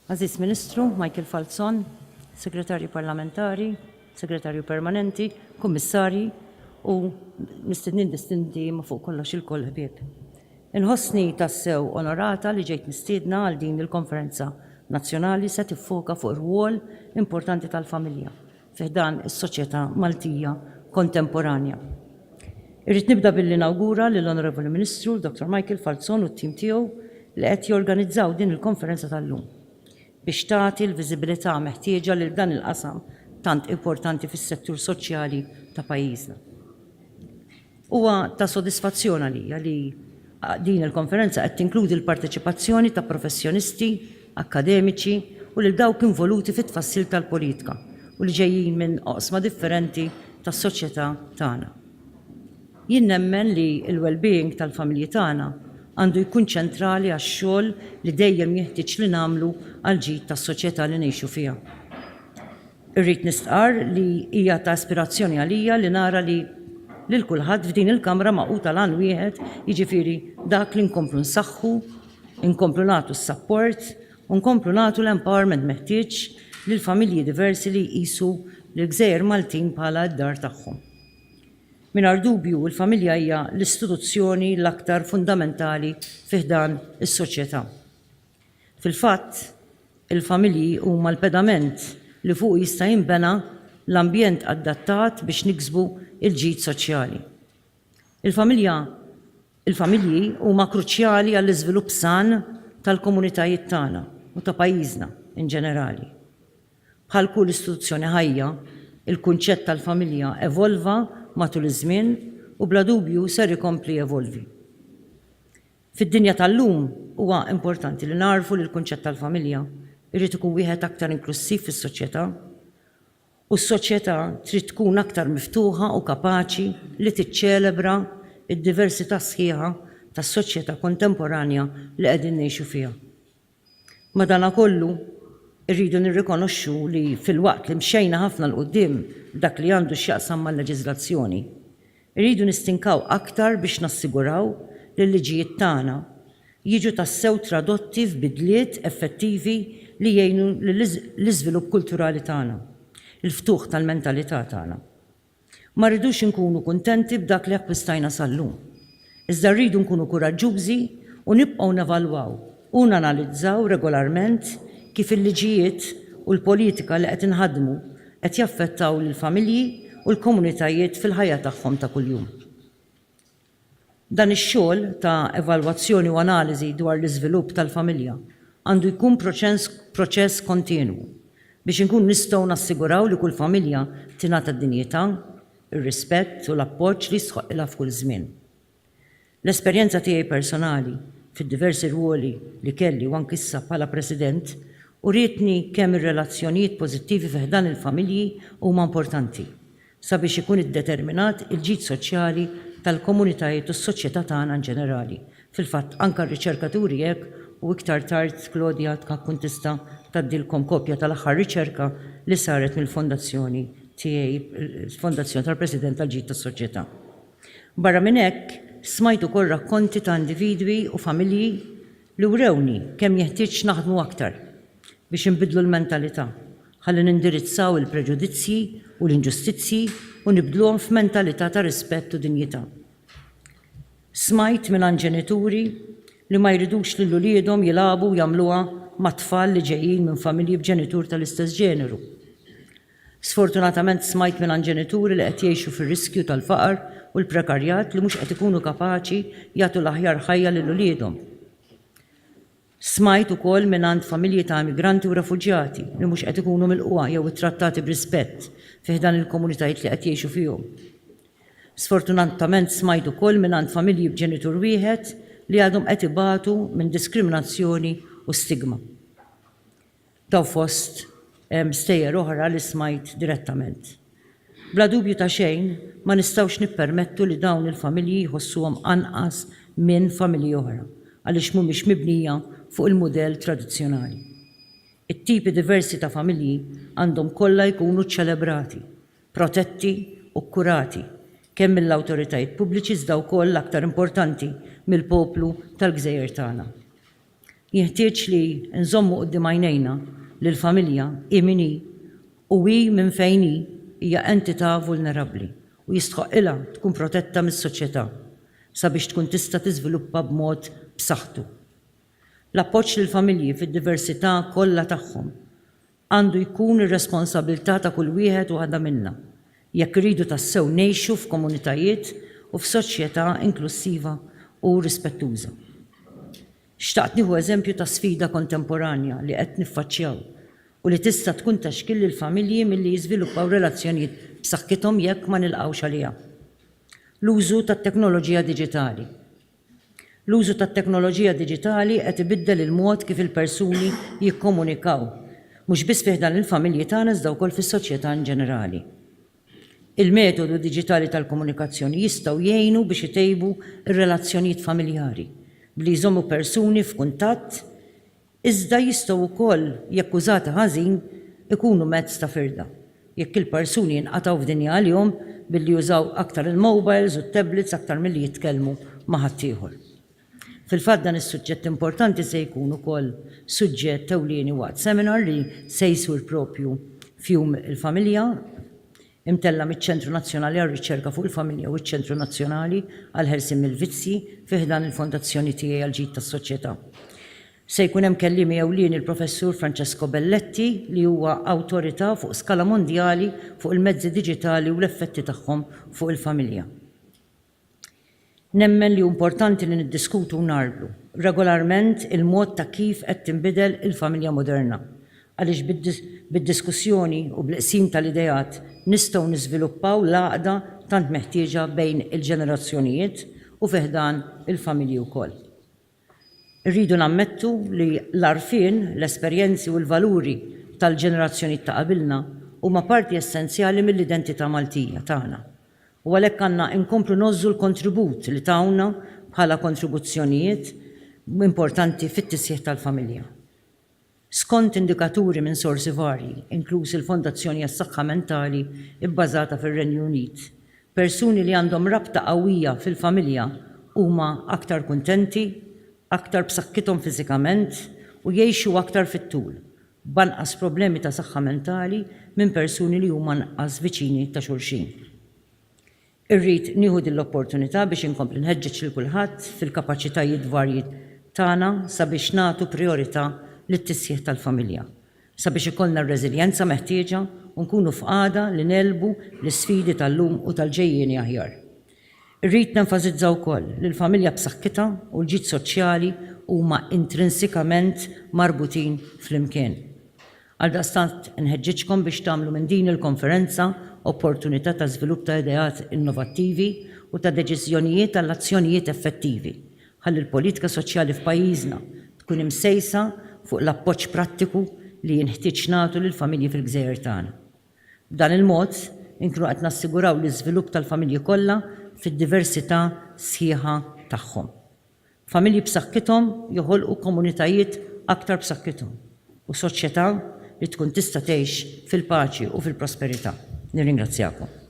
Aziz Ministru, Michael Falzon, Segretarju Parlamentari, Segretarju Permanenti, Kummissarji u mistednin distinti ma fuq kollox il-koll ħbieb. Inħossni tassew onorata li ġejt mistiedna għal din il-Konferenza Nazzjonali se tiffoka fuq ir-rwol importanti tal-familja fiħdan is-soċjetà Maltija kontemporanja. Irrid nibda bil-inawgura lill-Onorevoli Ministru, Dr. Michael Falzon u t-tim tiegħu li qed jorganizzaw din il-konferenza tal-lum biex tagħti l-viżibilità meħtieġa lil dan il-qasam tant importanti fis-settur soċjali ta' pajjiżna. Huwa ta' sodisfazzjon għalija li din il-konferenza qed tinkludi l-parteċipazzjoni ta' professjonisti, akademiċi u lil dawk involuti fit-tfassil tal-politika u li ġejjin minn oqsma differenti tas-soċjetà tagħna. Jien nemmen li l-well-being tal-familji tagħna għandu jkun ċentrali għax-xogħol li dejjem jeħtieġ li nagħmlu għal ġid tas-soċjetà li ngħixu fiha. Irrid nistqar li hija ta' aspirazzjoni għalija li nara li lil kulħadd f'din il-Kamra maquta l-għan wieħed, jiġifieri dak li nkomplu nsaħħu, nkomplu nagħtu s-support u nkomplu nagħtu l-empowerment meħtieġ lil familji diversi li jqisu l-Gżejjer Maltin bħala d-dar tagħhom. Mingħajr dubju l-familja hija l-istituzzjoni l-aktar fundamentali fiħdan is-soċjetà. Fil-fatt, il-familji huma l-pedament li fuq jista' jinbena l-ambjent adattat biex niksbu il-ġid soċjali. Il-familji huma kruċjali għall-iżvilupp san tal-komunitajiet tagħna u ta' pajjiżna in ġenerali. Bħal kull istituzzjoni ħajja, il-kunċett tal-familja evolva matul iż-żmien u bla dubju ser ikompli evolvi. Fid-dinja tal-lum huwa importanti li narfu li l-kunċett tal-familja irid ikun wieħed aktar inklussiv fis-soċjetà u s-soċjetà trid tkun aktar miftuħa u kapaċi li tiċċelebra id-diversità sħiħa tas-soċjetà kontemporanja li qegħdin ngħixu fiha. Madankollu irridu nirrikonoxxu li fil-waqt li mxejna ħafna l-qudiem dak li għandu x'jaqsam mal-leġiżlazzjoni, irridu nistinkaw aktar biex nassiguraw li l-liġijiet tagħna jiġu tassew tradotti f'bidliet effettivi li jgħinu l-iżvilupp kulturali tagħna, il-ftuħ tal-mentalità tagħna. Ma rridux inkunu kuntenti b'dak li akkwistajna sal-lum. Iżda rridu nkunu kuraġġużi u nibqgħu nevalwaw u nanalizzaw regolarment kif il-liġijiet u l-politika li qed inħaddmu qed jaffettaw lill-familji u l-komunitajiet fil-ħajja tagħhom ta' kuljum. Dan ix-xogħol ta' evalwazzjoni u analiżi dwar l-iżvilupp tal-familja għandu jkun proċess kontinwu biex inkun nistgħu nassiguraw li kull familja tingħata d-dinjità, ir-rispett u l-appoġġ li jisħoqilha f'kull żmien. L-esperjenza tiegħi personali fid-diversi rwoli li kelli u anke issa bħala President urietni kemm ir-relazzjonijiet pożittivi fiħdan il-familji huma importanti sabiex ikun iddeterminat il-ġid soċjali tal-komunitajiet u s-soċjetà tagħna ġenerali. Fil-fatt anke r-riċerkaturi hekk u iktar tard Klodja tkun tista' tgħaddilkom kopja tal-aħħar riċerka li saret mill-fondazzjoni tiegħi, il-Fondazzjoni tal-President tal-Ġid tas-Soċjetà. Barra minn hekk smajt ukoll rakkonti ta' individwi u familji li wrewni kemm jeħtieġ naħdmu aktar biex inbidlu l-mentalità, ħalli nindirizzaw il-preġudizzji u l-inġustizzji u nibdluhom f'mentalità ta' rispett u dinjità. Smajt minn ġenituri li ma jridux li l-uliedhom jilagħbu jagħmluha ma' tfal li ġejjin minn familji b'ġenitur tal-istess ġeneru. Sfortunatament smajt minn ġenituri li qed jgħixu fir-riskju tal-faqar u l-prekarjat li mhux qed ikunu kapaċi jagħtu l-aħjar ħajja lil uliedhom. Smajt ukoll minn familji ta' migranti u refuġjati li mhux qed ikunu milquha jew ittrattati b'rispett fih dan il-komunitajiet li qed jgħixu fihom. Sfortunatament smajt ukoll minn familji b'ġenitur wieħed li għadhom qed ibatu minn diskriminazzjoni u stigma. Taw fost stejjer oħra li smajt direttament. Bla dubju ta' xejn ma nistgħux nippermettu li dawn il-familji jħossuhom anqas minn familji oħra għaliex mhumiex mibnija fuq il-mudell tradizzjonali. It-tipi diversi ta' familji għandhom kollha jkunu ċċelebrati, protetti u kkurati kemm mill-awtoritajiet pubbliċi iżda wkoll l-aktar importanti mill-poplu tal-Gżejjer tagħna. Jeħtieġ li nżommu quddiem għajnejna li l-familja imini u minn fejn hija entità vulnerabbli u jistħoqilha tkun protetta mis-soċjetà sabiex tkun tista' tiżviluppa b'mod b'saħħtu. L-appoġġ lill-familji fid-diversità kollha tagħhom għandu jkun ir-responsabbiltà ta' kull wieħed u waħda minnha jekk iridu tassew ngħixu f'komunitajiet u f'soċjetà inklussiva u rispettuża. Xtaqt nieħu eżempju ta' sfida kontemporanja li qed niffaċċjaw u li tista' tkun taxkil lill-familji milli jiżviluppaw relazzjonijiet b'saħħithom jekk ma nilqgħux għaliha. L-użu tat-teknoloġija diġitali. L-użu tat-teknoloġija diġitali qed ibiddel il-mod kif il-persuni jikkomunikaw, mhux biss fih dan il-familji tagħna iżda wkoll fis-soċjetà in ġenerali. Il-metodu diġitali tal-komunikazzjoni jistgħu jgħinu biex itejbu ir-relazzjonijiet familjari bli jżommu persuni f'kuntatt, iżda jistgħu wkoll jekk użati ħażin ikunu mezz ta' firda. Jekk il-persuni jinqatgħu f'dinja għalihom billi jużaw aktar il-mobiles u t-tablets aktar milli jitkellmu ma' ħadd ieħor. Fil-fatt dan is-suġġett importanti se jkun ukoll suġġett ewlieni waqt seminar li se jsir propju fjum il-familja imtella miċ-Ċentru Nazzjonali għar-Riċerka fuq il-Familja u ċ-Ċentru Nazzjonali għall-Ħelsien mill-Vizzi fih dan il-fondazzjoni tiegħi għall-Ġid tas-Soċjetà. Se jkun hemm kelliem ewlieni il-Professur Francesco Belletti li huwa awtorità fuq skala mondjali fuq il-mezzi diġitali u l-effetti tagħhom fuq il-familja. Nemmen li importanti li niddiskutu u nagħrdu regolarment il-mod ta' kif qed tinbidel il-familja moderna għaliex bid-diskussjoni u bl-qsim tal-idejat nistgħu niżviluppaw l-għaqda tant meħtieġa bejn il-ġenerazzjonijiet u fih dan il-familji wkoll. Irridu nammettu li l-arfien, l-esperjenzi u l-valuri tal-ġenerazzjonijiet ta' qabilna huma parti essenzjali mill-identità Maltija tagħna. U għalhekk għandna nkomplu nożżu l-kontribut li tawna bħala kontribuzzjonijiet importanti fit-tisjieħ tal-familja. Skont indikaturi minn sorsi varji, inkluż il-Fondazzjoni għas-Saħħa Mentali bbażata fir-Renju Unit, persuni li għandhom rabta qawwija fil-familja huma aktar kuntenti, aktar b'saħħithom fiżikament u jgħixu aktar fit-tul, b'anqas problemi ta' saħħa mentali minn persuni li huma anqas viċini ta' xulxin. Irrid nieħu din l-opportunità biex inkompli nħeġġeġ lil kulħadd fil-kapaċitajiet varji tagħna sabiex nagħtu priorità lit-tisjieħ tal-familja, sabiex ikollna r-reżiljenza meħtieġa u nkunu f'qagħda li nelbu l-isfidi tal-lum u tal-ġejjieni aħjar. Irrid nenfasizza wkoll li l-familja b'saħħitha u l-ġid soċjali huma intrinsikament marbutin flimkien. Għaldaqstant inħeġġeġkom biex tagħmlu minn din il-konferenza opportunità ta' żvilupp ta' ideat innovattivi u ta' deċiżjonijiet tal-azzjonijiet effettivi ħalli l-politika soċjali f'pajjiżna tkun imsejsa fuq l-appoġġ prattiku li jinħtieġ nagħtu lill-familji fil-Gżejjer tagħna. B'dan il-mod inkunu qed nassiguraw l-iżvilupp tal-familji kollha fid-diversità sħiħa tagħhom. Familji b'saħħithom joħolqu komunitajiet aktar b'saħħithom u soċjetà li tkun tista' tgħix fil-paċi u fil-prosperità. Nirringrazzjakom.